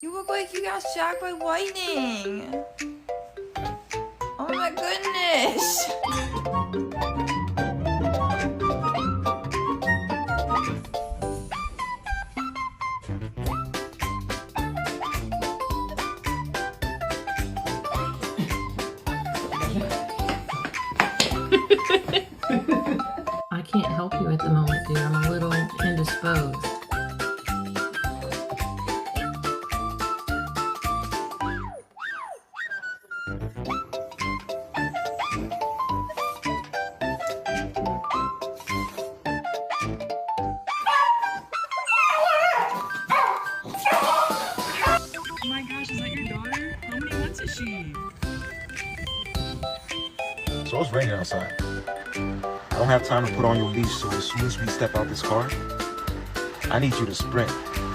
You look like you got shocked by lightning. Oh my goodness. I can't help you at the moment, dear. I'm a little indisposed. Oh my gosh, is that your daughter? How many months is she? So it's raining outside. I don't have time to put on your leash, so as soon as we step out this car, I need you to sprint